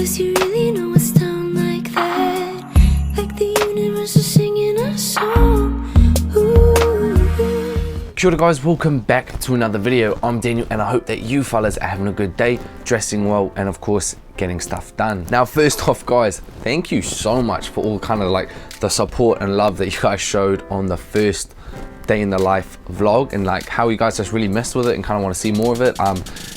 'cause you really know it's down like that, like the universe is singing a song. Kia ora guys, welcome back to another video. I'm Daniel and I hope that you fellas are having a good day, dressing well, and of course getting stuff done. Now first off guys, thank you so much for all kind of like the support and love that you guys showed on the first day in the life vlog, and like how you guys just really messed with it and kind of want to see more of it.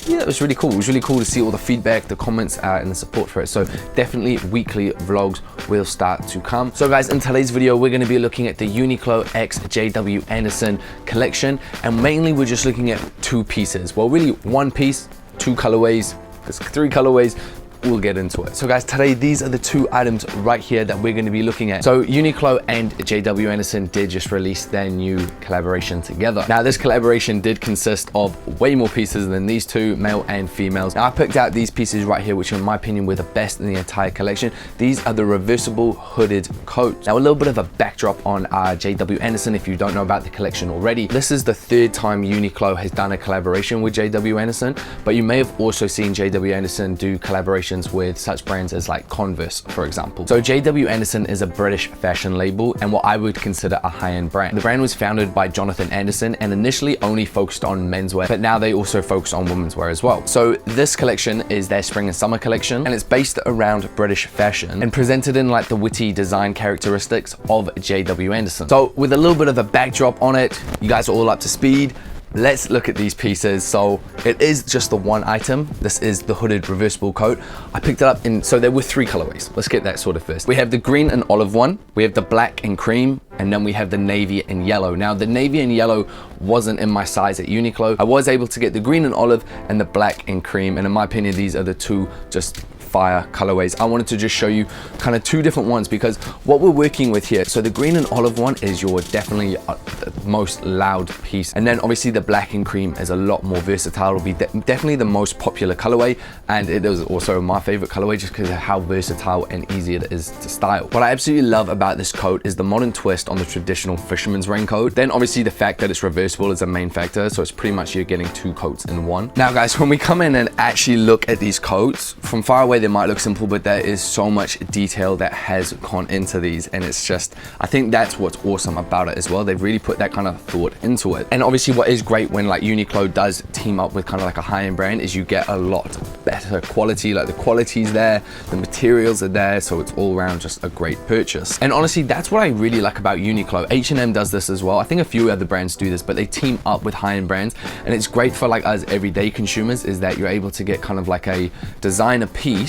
Yeah, it was really cool. It was really cool to see all the feedback, the comments, and the support for it. So definitely weekly vlogs will start to come. So guys, in today's video we're going to be looking at the Uniqlo x JW Anderson collection, and mainly we're just looking at two pieces. Well, really one piece, two colorways. There's three colorways. We'll get into it. So guys, today these are the two items right here that we're going to be looking at. So Uniqlo and JW Anderson did just release their new collaboration together. Now this collaboration did consist of way more pieces than these two, male and females. Now I picked out these pieces right here, which in my opinion were the best in the entire collection. These are the reversible hooded coats. Now a little bit of a backdrop on JW Anderson if you don't know about the collection already. This is the third time Uniqlo has done a collaboration with JW Anderson, but you may have also seen JW Anderson do collaborations with such brands as like Converse, for example. So JW Anderson is a British fashion label and what I would consider a high-end brand. The brand was founded by Jonathan Anderson and initially only focused on menswear, but now they also focus on womenswear as well. So this collection is their spring and summer collection, and it's based around British fashion and presented in like the witty design characteristics of JW Anderson. So with a little bit of a backdrop on it, you guys are all up to speed. Let's look at these pieces. So it is just the one item. This is the hooded reversible coat. I picked it up in, so there were three colorways. Let's get that sort of first. We have the green and olive one, we have the black and cream, and then we have the navy and yellow. Now the navy and yellow wasn't in my size at Uniqlo. I was able to get the green and olive and the black and cream, and in my opinion these are the two just fire colorways. I wanted to just show you kind of two different ones because what we're working with here, so the green and olive one is your definitely the most loud piece, and then obviously the black and cream is a lot more versatile. It'll be definitely the most popular colorway, and it is also my favorite colorway just because of how versatile and easy it is to style. What I absolutely love about this coat is the modern twist on the traditional fisherman's raincoat. Then obviously the fact that it's reversible is a main factor, so it's pretty much you're getting two coats in one. Now guys, when we come in and actually look at these coats from far away, they might look simple, but there is so much detail that has gone into these, and it's just, I think that's what's awesome about it as well. They've really put that kind of thought into it. And obviously what is great when like Uniqlo does team up with kind of like a high-end brand is you get a lot better quality. Like the quality's there, the materials are there, so it's all around just a great purchase. And honestly, that's what I really like about Uniqlo. H&M does this as well. I think a few other brands do this, but they team up with high-end brands, and it's great for like us everyday consumers is that you're able to get kind of like a designer piece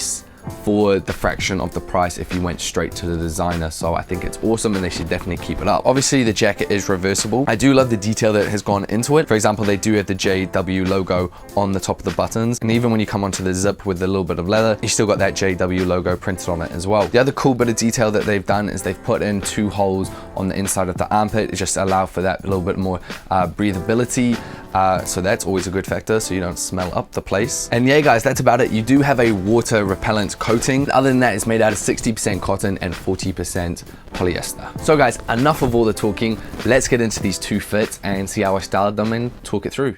for the fraction of the price if you went straight to the designer. So I think it's awesome and they should definitely keep it up. Obviously the jacket is reversible. I do love the detail that has gone into it. For example, they do have the JW logo on the top of the buttons, and even when you come onto the zip with a little bit of leather, you still got that JW logo printed on it as well. The other cool bit of detail that they've done is they've put in two holes on the inside of the armpit. It just allow for that little bit more breathability. So that's always a good factor, so you don't smell up the place. And yeah guys, that's about it. You do have a water repellent coating. Other than that, it's made out of 60% cotton and 40% polyester. So guys, enough of all the talking. Let's get into these two fits and see how I styled them and talk it through.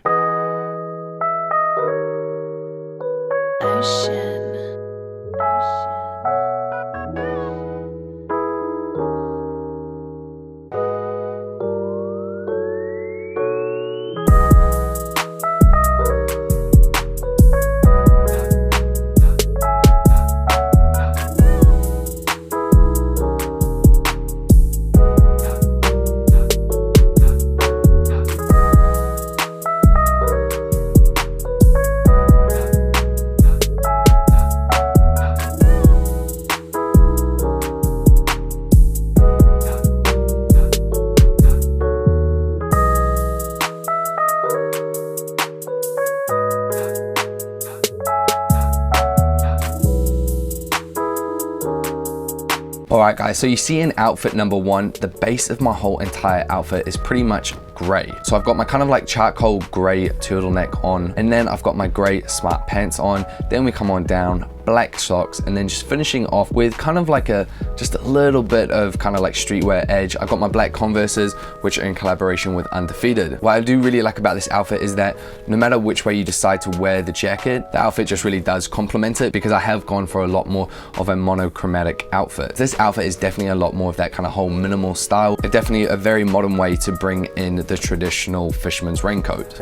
Alright guys, so you see in outfit number one, the base of my whole entire outfit is pretty much gray. So I've got my kind of like charcoal gray turtleneck on, and then I've got my gray smart pants on. Then we come on down, black socks, and then just finishing off with kind of like just a little bit of kind of like streetwear edge. I got my black Converses, which are in collaboration with Undefeated. What I do really like about this outfit is that no matter which way you decide to wear the jacket, the outfit just really does complement it, because I have gone for a lot more of a monochromatic outfit. This outfit is definitely a lot more of that kind of whole minimal style. It's definitely a very modern way to bring in the traditional fisherman's raincoat.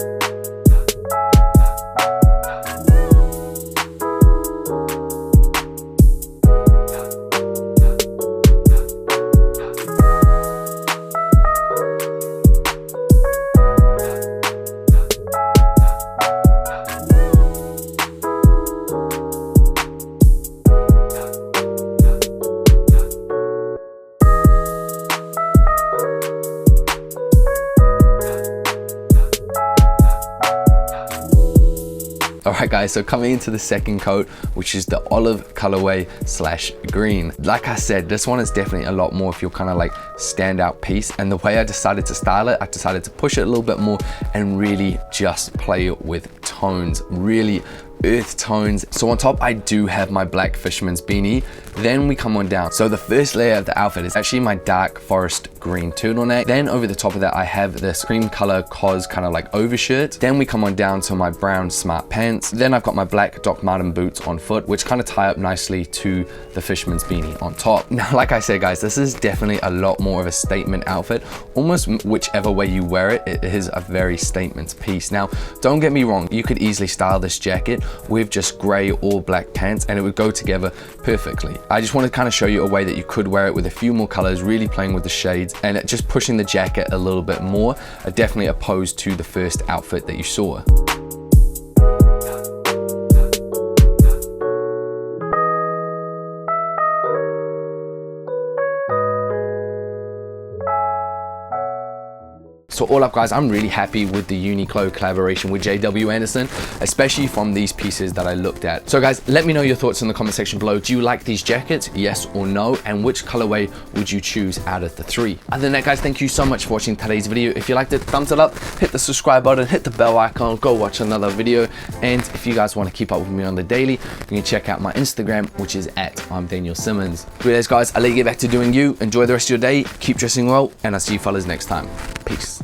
Alright guys, so coming into the second coat, which is the olive colorway slash green. Like I said, this one is definitely a lot more of your kind of like standout piece, and the way I decided to style it, I decided to push it a little bit more and really just play with tones, really earth tones. So on top I do have my black fisherman's beanie, then we come on down. So the first layer of the outfit is actually my dark forest green turtleneck, then over the top of that I have this cream color cos kind of like overshirt, then we come on down to my brown smart pants, then I've got my black Doc Marten boots on foot, which kind of tie up nicely to the fisherman's beanie on top. Now like I said guys, this is definitely a lot more of a statement outfit. Almost whichever way you wear it, it is a very statement piece. Now don't get me wrong, you could easily style this jacket with just gray or black pants and it would go together perfectly. I just want to kind of show you a way that you could wear it with a few more colors, really playing with the shades and just pushing the jacket a little bit more, definitely opposed to the first outfit that you saw. So all up guys, I'm really happy with the Uniqlo collaboration with JW Anderson, especially from these pieces that I looked at. So guys, let me know your thoughts in the comment section below. Do you like these jackets? Yes or no? And which colorway would you choose out of the three? Other than that guys, thank you so much for watching today's video. If you liked it, thumbs it up, hit the subscribe button, hit the bell icon, go watch another video. And if you guys want to keep up with me on the daily, you can check out my Instagram, which is I'm Daniel Simmons. Anyways guys, I'll let you get back to doing you. Enjoy the rest of your day, keep dressing well, and I'll see you fellas next time. Peace.